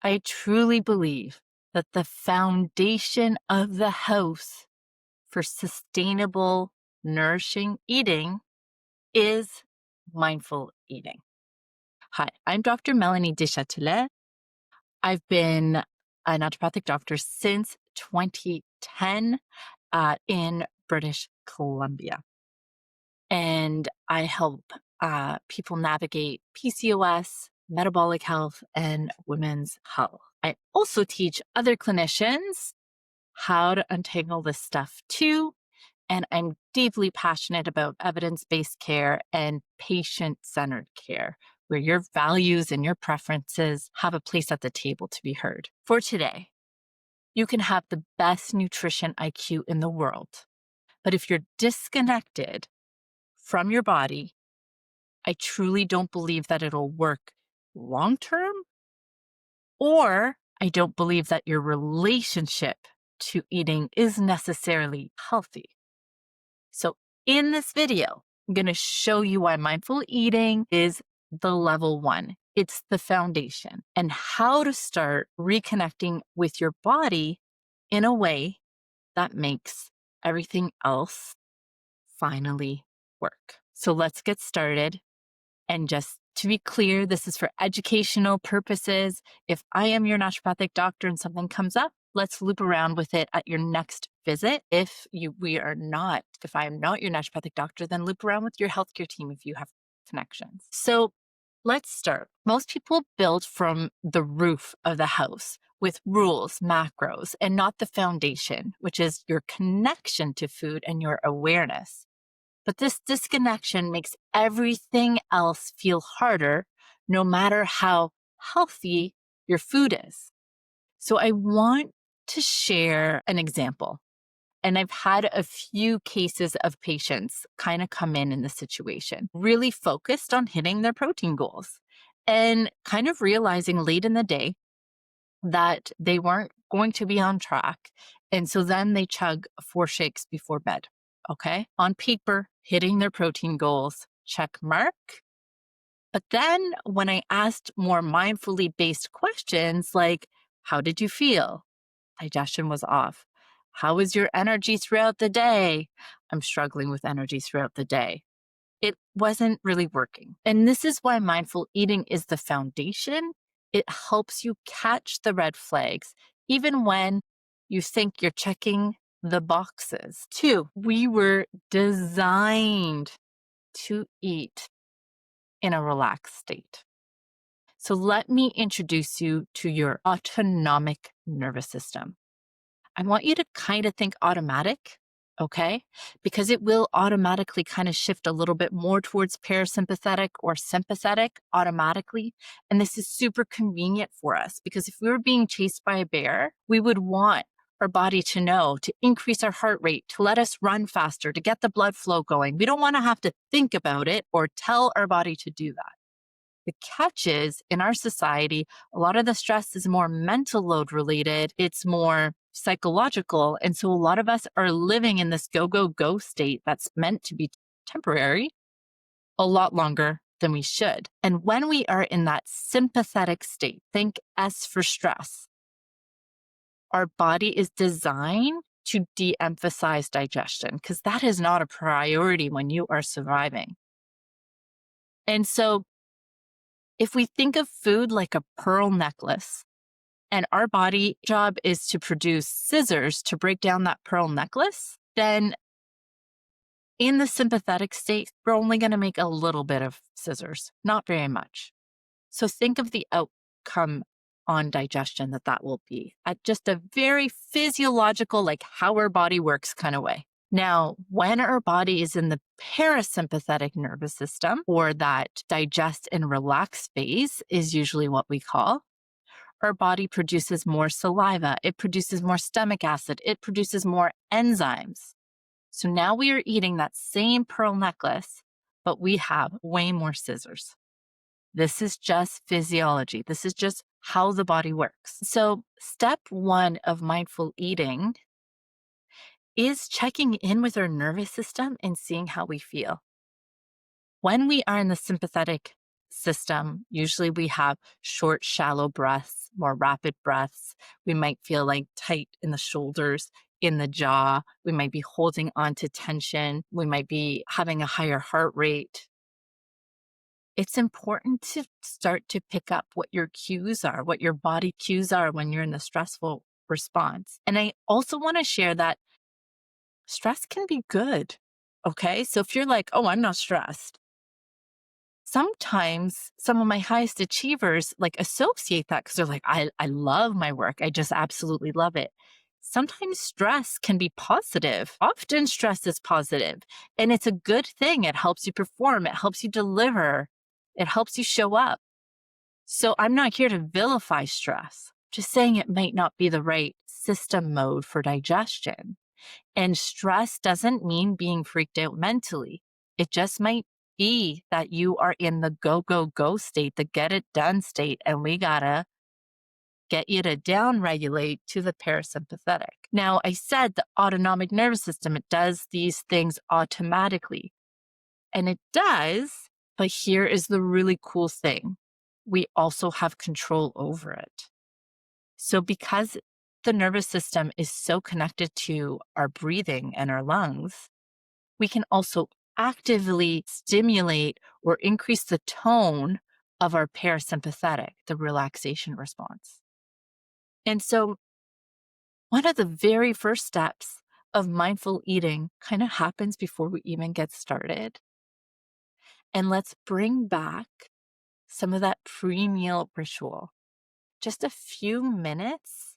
I truly believe that the foundation of the house for sustainable, nourishing eating is mindful eating. Hi, I'm Dr. Melanie Deschatelet. I've been a naturopathic doctor since 2010 in British Columbia. And I help people navigate PCOS, metabolic health, and women's health. I also teach other clinicians how to untangle this stuff too. And I'm deeply passionate about evidence based care and patient centered care, where your values and your preferences have a place at the table to be heard. For today, you can have the best nutrition IQ in the world. But if you're disconnected from your body, I truly don't believe that it'll work long term, or I don't believe that your relationship to eating is necessarily healthy. So in this video, I'm going to show you why mindful eating is the level one. It's the foundation, and how to start reconnecting with your body in a way that makes everything else finally work. So let's get started. And just to be clear, this is for educational purposes. If I am your naturopathic doctor and something comes up, let's loop around with it at your next visit. If I am not your naturopathic doctor, then loop around with your healthcare team if you have connections. So let's start. Most people build from the roof of the house with rules, macros, and not the foundation, which is your connection to food and your awareness. But this disconnection makes everything else feel harder, no matter how healthy your food is. So I want to share an example. And I've had a few cases of patients kind of come in this situation, really focused on hitting their protein goals and kind of realizing late in the day that they weren't going to be on track. And so then they chug 4 shakes before bed. Okay. On paper, hitting their protein goals, check mark. But then when I asked more mindfully based questions like, how did you feel? Digestion was off. How was your energy throughout the day? I'm struggling with energy throughout the day. It wasn't really working. And this is why mindful eating is the foundation. It helps you catch the red flags, even when you think you're checking the boxes. 2, we were designed to eat in a relaxed state. So let me introduce you to your autonomic nervous system. I want you to kind of think automatic, okay? Because it will automatically kind of shift a little bit more towards parasympathetic or sympathetic automatically. And this is super convenient for us because if we were being chased by a bear, we would want our body to know, to increase our heart rate, to let us run faster, to get the blood flow going. We don't want to have to think about it or tell our body to do that. The catch is, in our society, a lot of the stress is more mental load related. It's more psychological. And so a lot of us are living in this go, go, go state that's meant to be temporary a lot longer than we should. And when we are in that sympathetic state, think S for stress, our body is designed to de-emphasize digestion because that is not a priority when you are surviving. And so if we think of food like a pearl necklace, and our body job is to produce scissors to break down that pearl necklace, then in the sympathetic state, we're only going to make a little bit of scissors, not very much. So think of the outcome on digestion that will be at just a very physiological, like how our body works kind of way. Now, when our body is in the parasympathetic nervous system, or that digest and relax phase is usually what we call, our body produces more saliva, it produces more stomach acid, it produces more enzymes. So now we are eating that same pearl necklace, but we have way more scissors. This is just physiology. This is just how the body works. So step 1 of mindful eating is checking in with our nervous system and seeing how we feel. When we are in the sympathetic system, usually we have short, shallow breaths, more rapid breaths. We might feel like tight in the shoulders, in the jaw. We might be holding on to tension. We might be having a higher heart rate. It's important to start to pick up what your cues are, what your body cues are when you're in the stressful response. And I also want to share that stress can be good. Okay. So if you're like, oh, I'm not stressed, sometimes some of my highest achievers like associate that because they're like, I love my work. I just absolutely love it. Sometimes stress can be positive. Often stress is positive, and it's a good thing. It helps you perform. It helps you deliver. It helps you show up. So I'm not here to vilify stress, just saying it might not be the right system mode for digestion. And stress doesn't mean being freaked out mentally. It just might be that you are in the go, go, go state, the get it done state, and we gotta get you to down regulate to the parasympathetic. Now, I said the autonomic nervous system, it does these things automatically. And it does, but here is the really cool thing. We also have control over it. So because the nervous system is so connected to our breathing and our lungs, we can also actively stimulate or increase the tone of our parasympathetic, the relaxation response. And so one of the very first steps of mindful eating kind of happens before we even get started. And let's bring back some of that pre-meal ritual. Just a few minutes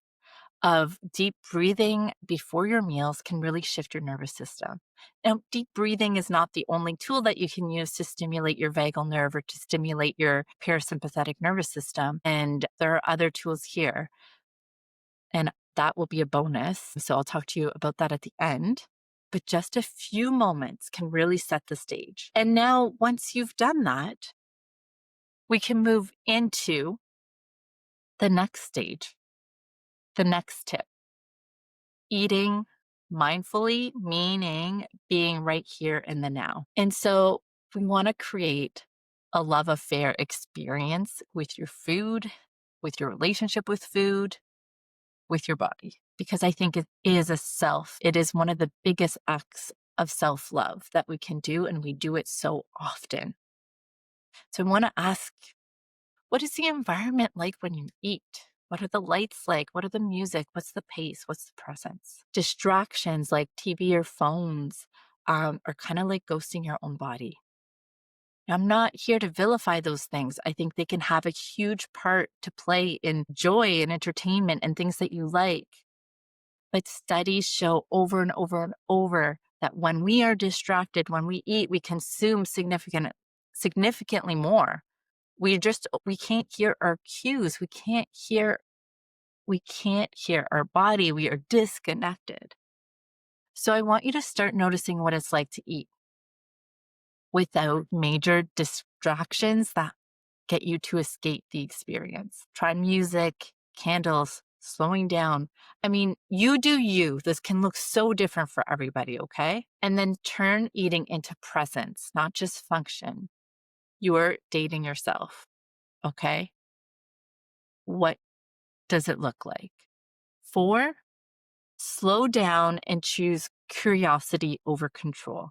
of deep breathing before your meals can really shift your nervous system. Now, deep breathing is not the only tool that you can use to stimulate your vagal nerve or to stimulate your parasympathetic nervous system. And there are other tools here. And that will be a bonus. So I'll talk to you about that at the end. But just a few moments can really set the stage. And now, once you've done that, we can move into the next stage, the next tip. Eating mindfully, meaning being right here in the now. And so we want to create a love affair experience with your food, with your relationship with food, with your body, because I think it is one of the biggest acts of self-love that we can do, and we do it so often. So I want to ask, what is the environment like when you eat? What are the lights like? What are the music? What's the pace? What's the presence? Distractions like TV or phones are kind of like ghosting your own body. I'm not here to vilify those things. I think they can have a huge part to play in joy and entertainment and things that you like. But studies show over and over and over that when we are distracted, when we eat, we consume significantly more. We can't hear our cues. We can't hear our body. We are disconnected. So I want you to start noticing what it's like to eat without major distractions that get you to escape the experience. Try music, candles, slowing down. I mean, you do you. This can look so different for everybody, okay? And then turn eating into presence, not just function. You're dating yourself, okay? What does it look like? 4, slow down and choose curiosity over control.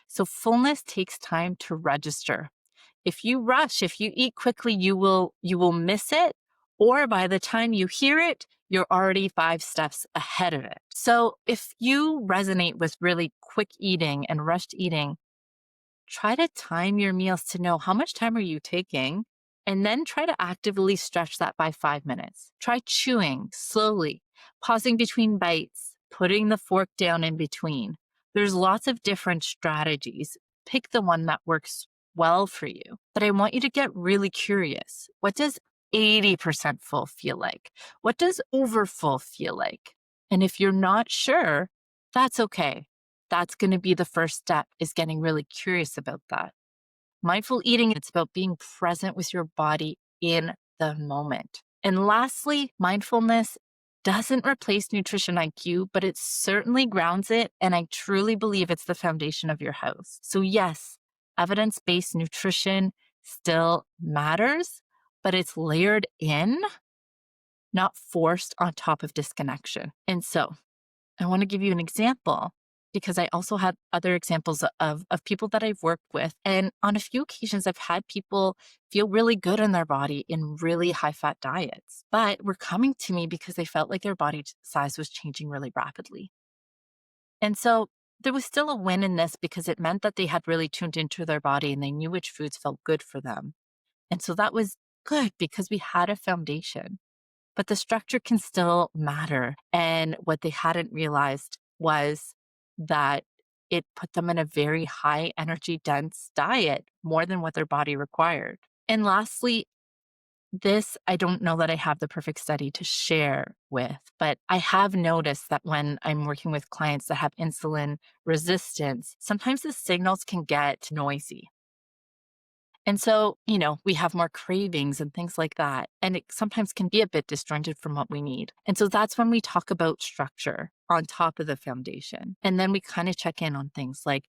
So fullness takes time to register. If you rush, if you eat quickly, you will miss it. Or by the time you hear it, you're already 5 steps ahead of it. So if you resonate with really quick eating and rushed eating, try to time your meals to know how much time are you taking, and then try to actively stretch that by 5 minutes. Try chewing slowly, pausing between bites, putting the fork down in between. There's lots of different strategies. Pick the one that works well for you. But I want you to get really curious. What does 80% full feel like? What does over full feel like? And if you're not sure, that's okay. That's going to be the first step, is getting really curious about that. Mindful eating, it's about being present with your body in the moment. And lastly, mindfulness doesn't replace nutrition IQ, but it certainly grounds it. And I truly believe it's the foundation of your house. So yes, evidence-based nutrition still matters, but it's layered in, not forced on top of disconnection. And so I want to give you an example because I also had other examples of people that I've worked with. And on a few occasions, I've had people feel really good in their body in really high fat diets, but were coming to me because they felt like their body size was changing really rapidly. And so there was still a win in this because it meant that they had really tuned into their body and they knew which foods felt good for them. And so that was good because we had a foundation, but the structure can still matter. And what they hadn't realized was that it put them in a very high energy dense diet, more than what their body required. And lastly, this, I don't know that I have the perfect study to share with, but I have noticed that when I'm working with clients that have insulin resistance, sometimes the signals can get noisy. And so, we have more cravings and things like that. And it sometimes can be a bit disjointed from what we need. And so that's when we talk about structure on top of the foundation. And then we kind of check in on things like,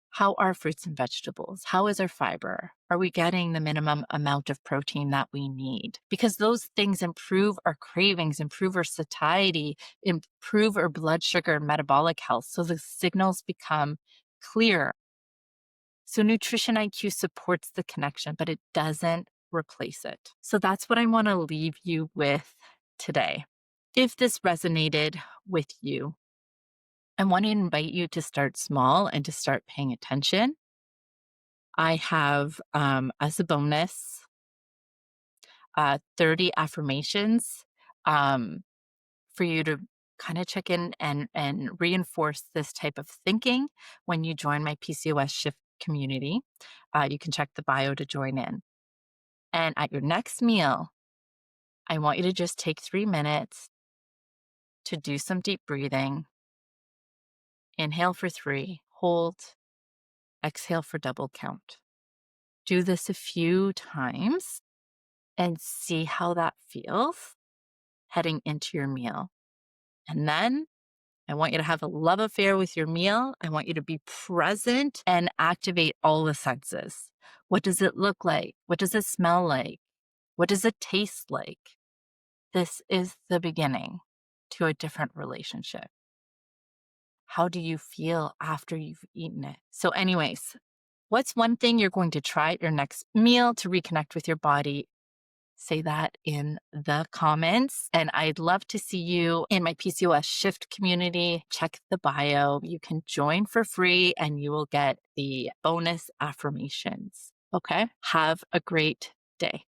how are fruits and vegetables? How is our fiber? Are we getting the minimum amount of protein that we need? Because those things improve our cravings, improve our satiety, improve our blood sugar and metabolic health. So the signals become clear. So nutrition IQ supports the connection, but it doesn't replace it. So that's what I want to leave you with today. If this resonated with you, I want to invite you to start small and to start paying attention. I have, as a bonus, 30 affirmations for you to kind of check in and reinforce this type of thinking when you join my PCOS shift community. You can check the bio to join in. And at your next meal, I want you to just take 3 minutes to do some deep breathing. Inhale for 3, hold, exhale for double count. Do this a few times and see how that feels heading into your meal. And then I want you to have a love affair with your meal. I want you to be present and activate all the senses. What does it look like? What does it smell like? What does it taste like? This is the beginning to a different relationship. How do you feel after you've eaten it? So, anyways, what's one thing you're going to try at your next meal to reconnect with your body? Say that in the comments. And I'd love to see you in my PCOS shift community. Check the bio. You can join for free and you will get the bonus affirmations. Okay. Have a great day.